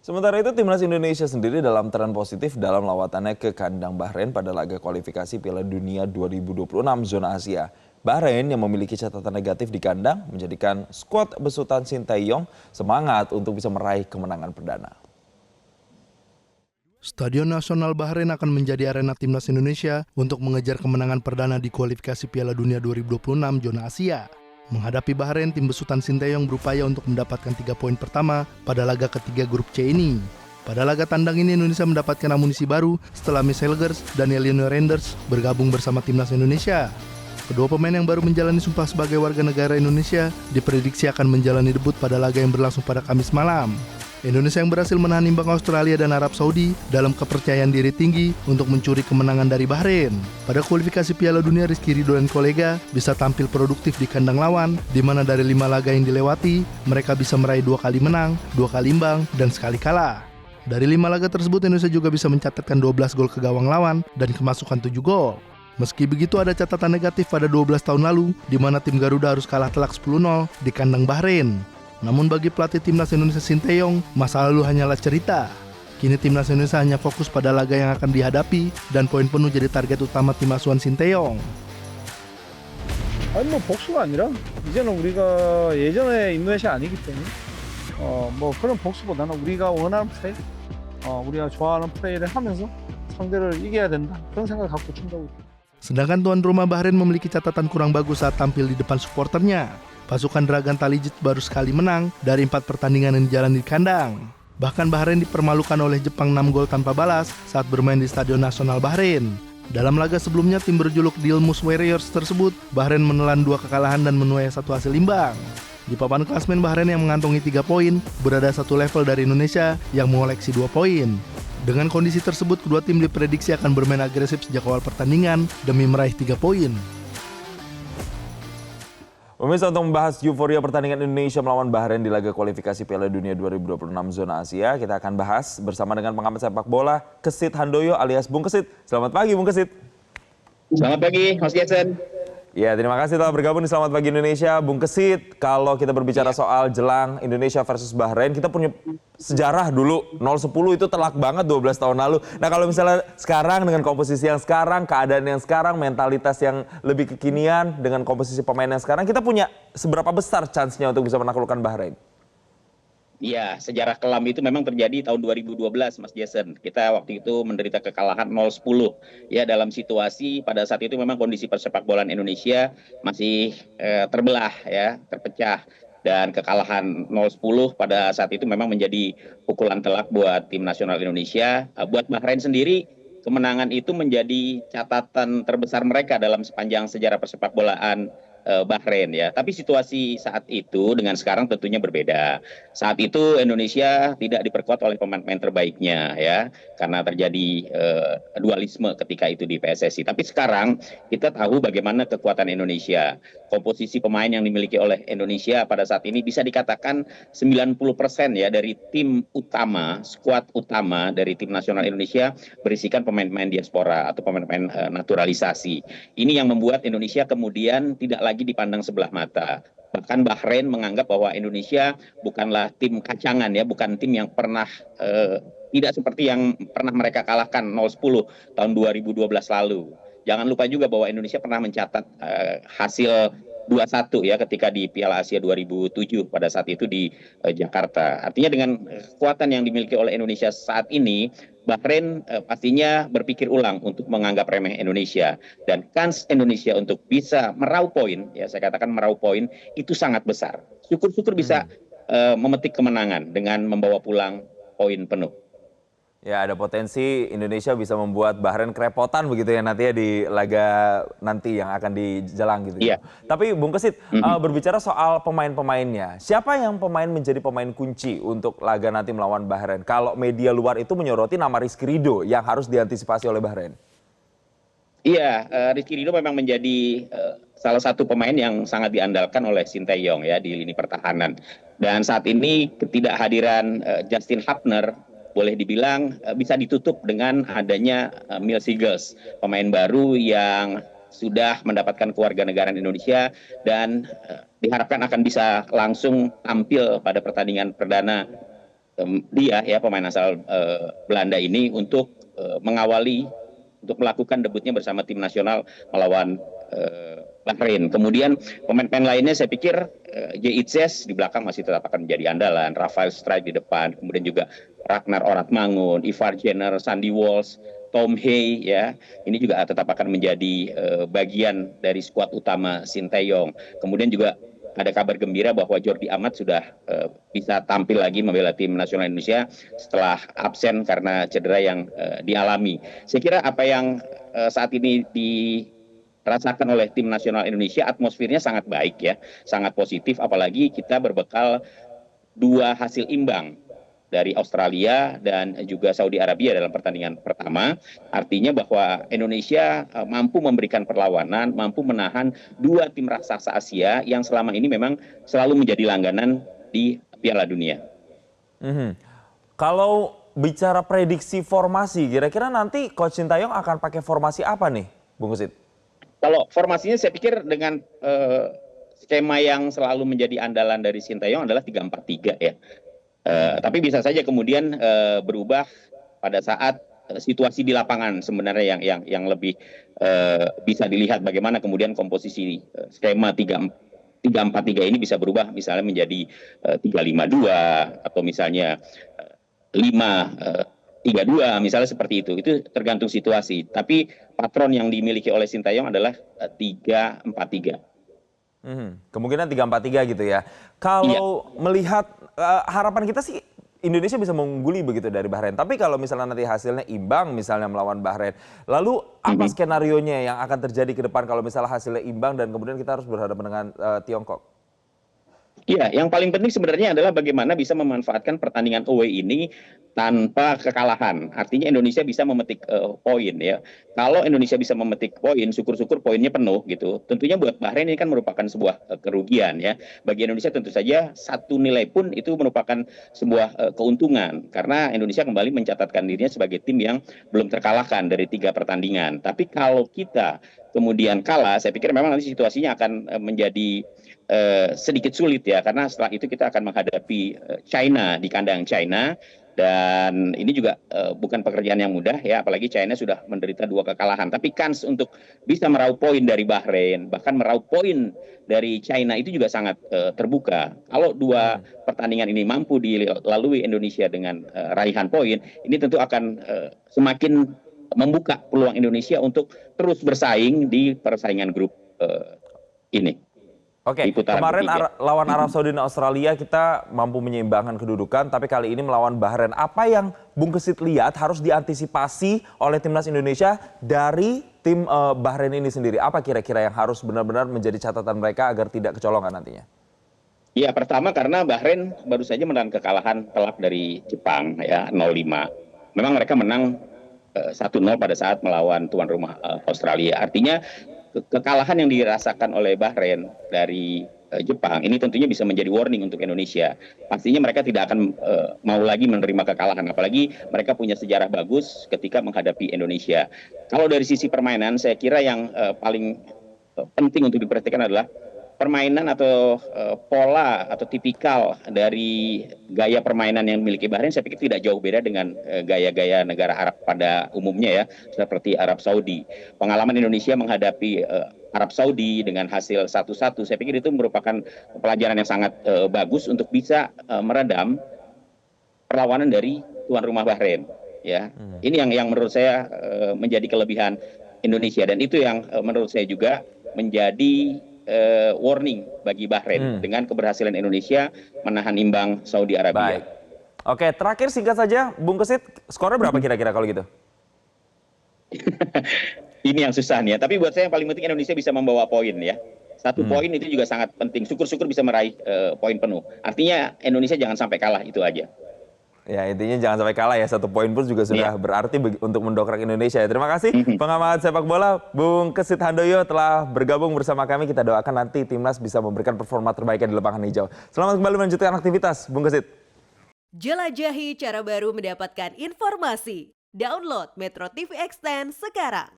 Sementara itu, timnas Indonesia sendiri dalam tren positif dalam lawatannya ke kandang Bahrain pada laga kualifikasi Piala Dunia 2026 zona Asia. Bahrain yang memiliki catatan negatif di kandang menjadikan skuad besutan Sinteyong semangat untuk bisa meraih kemenangan perdana. Stadion Nasional Bahrain akan menjadi arena timnas Indonesia untuk mengejar kemenangan perdana di kualifikasi Piala Dunia 2026 zona Asia. Menghadapi Bahrain, tim besutan Sinteyong berupaya untuk mendapatkan 3 poin pertama pada laga ketiga grup C ini. Pada laga tandang ini Indonesia mendapatkan amunisi baru setelah Miss Helgers dan Elino Renders bergabung bersama timnas Indonesia. Kedua pemain yang baru menjalani sumpah sebagai warga negara Indonesia diprediksi akan menjalani debut pada laga yang berlangsung pada Kamis malam. Indonesia yang berhasil menahan imbang Australia dan Arab Saudi dalam kepercayaan diri tinggi untuk mencuri kemenangan dari Bahrain. Pada kualifikasi Piala Dunia, Rizky Ridho dan kolega bisa tampil produktif di kandang lawan, di mana dari 5 laga yang dilewati, mereka bisa meraih 2 kali menang, 2 kali imbang, dan sekali kalah. Dari 5 laga tersebut, Indonesia juga bisa mencatatkan 12 gol ke gawang lawan dan kemasukan 7 gol. Meski begitu, ada catatan negatif pada 12 tahun lalu, di mana tim Garuda harus kalah telak 10-0 di kandang Bahrain. Namun bagi pelatih timnas Indonesia Sinteyong, masa lalu hanyalah cerita. Kini timnas Indonesia hanya fokus pada laga yang akan dihadapi dan poin penuh jadi target utama tim asuhan Sinteyong. 아니 복수가 아니라 이제는 우리가 예전에 인도네시아 아니기 때문에 그런 복수보다는 우리가 원하는 플레이, 우리가 좋아하는 플레이를 하면서 상대를 이겨야 된다 그런 생각을 갖고 친다고. Sedangkan tuan rumah Bahrain memiliki catatan kurang bagus saat tampil di depan suporternya. Pasukan Dragan Talijit baru sekali menang dari 4 pertandingan yang dijalani di kandang. Bahkan Bahrain dipermalukan oleh Jepang 6 gol tanpa balas saat bermain di Stadion Nasional Bahrain. Dalam laga sebelumnya, tim berjuluk Dilmus Warriors tersebut, Bahrain menelan 2 kekalahan dan menuai 1 hasil imbang. Di papan klasmen, Bahrain yang mengantongi 3 poin berada 1 level dari Indonesia yang mengoleksi 2 poin. Dengan kondisi tersebut, kedua tim diprediksi akan bermain agresif sejak awal pertandingan demi meraih 3 poin. Pemirsa, untuk membahas euforia pertandingan Indonesia melawan Bahrain di laga kualifikasi Piala Dunia 2026 zona Asia, kita akan bahas bersama dengan pengamat sepak bola Kesit Handoyo alias Bung Kesit. Selamat pagi Bung Kesit. Selamat pagi Mas Jason. Ya, terima kasih telah bergabung di Selamat Pagi Indonesia. Bung Kesit, kalau kita berbicara soal jelang Indonesia versus Bahrain, kita punya sejarah dulu. 0-10 itu telak banget 12 tahun lalu. Nah, kalau misalnya sekarang dengan komposisi yang sekarang, keadaan yang sekarang, mentalitas yang lebih kekinian, dengan komposisi pemain yang sekarang, kita punya seberapa besar chance-nya untuk bisa menaklukkan Bahrain? Iya, sejarah kelam itu memang terjadi tahun 2012 Mas Jason. Kita waktu itu menderita kekalahan 0-10. Ya, dalam situasi pada saat itu memang kondisi persepak bolaan Indonesia masih terbelah ya, terpecah. Dan kekalahan 0-10 pada saat itu memang menjadi pukulan telak buat tim nasional Indonesia. Buat Bahrain sendiri, kemenangan itu menjadi catatan terbesar mereka dalam sepanjang sejarah persepak bolaan Bahrain ya. Tapi situasi saat itu dengan sekarang tentunya berbeda. Saat itu Indonesia tidak diperkuat oleh pemain-pemain terbaiknya ya, karena terjadi dualisme ketika itu di PSSI. Tapi sekarang kita tahu bagaimana kekuatan Indonesia. Komposisi pemain yang dimiliki oleh Indonesia pada saat ini bisa dikatakan 90% ya dari tim utama, skuad utama dari tim nasional Indonesia berisikan pemain-pemain diaspora atau pemain-pemain naturalisasi. Ini yang membuat Indonesia kemudian tidak lagi dipandang sebelah mata. Bahkan Bahrain menganggap bahwa Indonesia bukanlah tim kacangan ya, bukan tim yang pernah tidak seperti yang pernah mereka kalahkan 0-10 tahun 2012 lalu. Jangan lupa juga bahwa Indonesia pernah mencatat hasil 2-1 ya ketika di Piala Asia 2007 pada saat itu di Jakarta. Artinya dengan kekuatan yang dimiliki oleh Indonesia saat ini, Bahrain pastinya berpikir ulang untuk menganggap remeh Indonesia, dan kans Indonesia untuk bisa meraup poin, ya saya katakan meraup poin itu sangat besar. Syukur-syukur bisa memetik kemenangan dengan membawa pulang poin penuh. Ya, ada potensi Indonesia bisa membuat Bahrain kerepotan begitu ya nanti ya di laga nanti yang akan dijelang gitu. Iya. Tapi Bung Kesit, berbicara soal pemain-pemainnya, siapa yang menjadi pemain kunci untuk laga nanti melawan Bahrain? Kalau media luar itu menyoroti nama Rizky Ridho yang harus diantisipasi oleh Bahrain. Iya, Rizky Ridho memang menjadi salah satu pemain yang sangat diandalkan oleh Sinteyong ya di lini pertahanan. Dan saat ini ketidakhadiran Justin Hapner boleh dibilang bisa ditutup dengan adanya Miles Hilgers, pemain baru yang sudah mendapatkan kewarganegaraan Indonesia dan diharapkan akan bisa langsung tampil pada pertandingan perdana dia ya pemain asal Belanda ini untuk mengawali untuk melakukan debutnya bersama tim nasional melawan Bahrain. Kemudian pemain-pemain lainnya saya pikir Jeitzes di belakang masih tetap akan menjadi andalan, Rafael Struijk di depan, kemudian juga Ragnar Oratmangun, Ivar Jenner, Sandy Walsh, Tom Hay ya. Ini juga tetap akan menjadi bagian dari skuad utama Sinteyong. Kemudian juga ada kabar gembira bahwa Jordi Amat sudah bisa tampil lagi membela tim nasional Indonesia setelah absen karena cedera yang dialami. Saya kira apa yang saat ini dirasakan oleh tim nasional Indonesia, atmosfernya sangat baik ya, sangat positif, apalagi kita berbekal 2 hasil imbang dari Australia dan juga Saudi Arabia dalam pertandingan pertama. Artinya bahwa Indonesia mampu memberikan perlawanan, mampu menahan 2 tim raksasa Asia yang selama ini memang selalu menjadi langganan di Piala Dunia. Kalau bicara prediksi formasi, kira-kira nanti Coach Sinteyong akan pakai formasi apa nih, Bung Kesit? Kalau formasinya saya pikir dengan skema yang selalu menjadi andalan dari Sinteyong adalah 3-4-3 ya. Tapi bisa saja kemudian berubah pada saat situasi di lapangan sebenarnya yang lebih bisa dilihat bagaimana kemudian komposisi skema 3-4-3 ini bisa berubah misalnya menjadi 3-5-2 atau misalnya 5-3-2 misalnya seperti itu. Itu tergantung situasi. Tapi patron yang dimiliki oleh Sinteyong adalah 3-4-3. Kemungkinan 3-4-3 gitu ya. Kalau melihat harapan kita sih Indonesia bisa mengungguli begitu dari Bahrain. Tapi kalau misalnya nanti hasilnya imbang misalnya melawan Bahrain. Lalu apa skenarionya yang akan terjadi ke depan kalau misalnya hasilnya imbang dan kemudian kita harus berhadapan dengan Tiongkok? Iya, yang paling penting sebenarnya adalah bagaimana bisa memanfaatkan pertandingan away ini tanpa kekalahan. Artinya Indonesia bisa memetik poin ya. Kalau Indonesia bisa memetik poin, syukur-syukur poinnya penuh gitu. Tentunya buat Bahrain ini kan merupakan sebuah kerugian ya. Bagi Indonesia tentu saja 1 nilai pun itu merupakan sebuah keuntungan. Karena Indonesia kembali mencatatkan dirinya sebagai tim yang belum terkalahkan dari 3 pertandingan. Tapi kalau kita kemudian kalah, saya pikir memang nanti situasinya akan menjadi sedikit sulit ya, karena setelah itu kita akan menghadapi China di kandang China, dan ini juga bukan pekerjaan yang mudah ya, apalagi China sudah menderita 2 kekalahan. Tapi kans untuk bisa meraup poin dari Bahrain, bahkan meraup poin dari China itu juga sangat terbuka. Kalau 2 pertandingan ini mampu dilalui Indonesia dengan raihan poin, ini tentu akan semakin membuka peluang Indonesia untuk terus bersaing di persaingan grup ini. Oke, kemarin lawan Arab Saudi dan Australia kita mampu menyeimbangkan kedudukan, tapi kali ini melawan Bahrain. Apa yang Bung Kesit lihat harus diantisipasi oleh timnas Indonesia dari tim Bahrain ini sendiri? Apa kira-kira yang harus benar-benar menjadi catatan mereka agar tidak kecolongan nantinya? Ya, pertama karena Bahrain baru saja menahan kekalahan telak dari Jepang ya 0-5. Memang mereka menang 1-0 pada saat melawan tuan rumah Australia. Artinya kekalahan yang dirasakan oleh Bahrain dari Jepang ini tentunya bisa menjadi warning untuk Indonesia. Pastinya mereka tidak akan mau lagi menerima kekalahan, apalagi mereka punya sejarah bagus ketika menghadapi Indonesia. Kalau dari sisi permainan, saya kira yang paling penting untuk diperhatikan adalah permainan atau pola atau tipikal dari gaya permainan yang dimiliki Bahrain. Saya pikir tidak jauh beda dengan gaya-gaya negara Arab pada umumnya ya, seperti Arab Saudi. Pengalaman Indonesia menghadapi Arab Saudi dengan hasil 1-1, saya pikir itu merupakan pelajaran yang sangat bagus untuk bisa meredam perlawanan dari tuan rumah Bahrain. Ya, ini yang menurut saya menjadi kelebihan Indonesia, dan itu yang menurut saya juga menjadi warning bagi Bahrain dengan keberhasilan Indonesia menahan imbang Saudi Arabia. Baik. Oke, terakhir singkat saja, Bung Kesit, skornya berapa kira-kira kalau gitu? Ini yang susah nih ya, tapi buat saya yang paling penting Indonesia bisa membawa poin ya. 1 poin itu juga sangat penting, syukur-syukur bisa meraih poin penuh. Artinya Indonesia jangan sampai kalah, itu aja. Ya, intinya jangan sampai kalah ya, 1 poin pun juga sudah berarti untuk mendongkrak Indonesia. Terima kasih pengamat sepak bola Bung Kesit Handoyo telah bergabung bersama kami. Kita doakan nanti timnas bisa memberikan performa terbaiknya di lapangan hijau. Selamat kembali melanjutkan aktivitas, Bung Kesit. Jelajahi cara baru mendapatkan informasi. Download Metro TV Extend sekarang.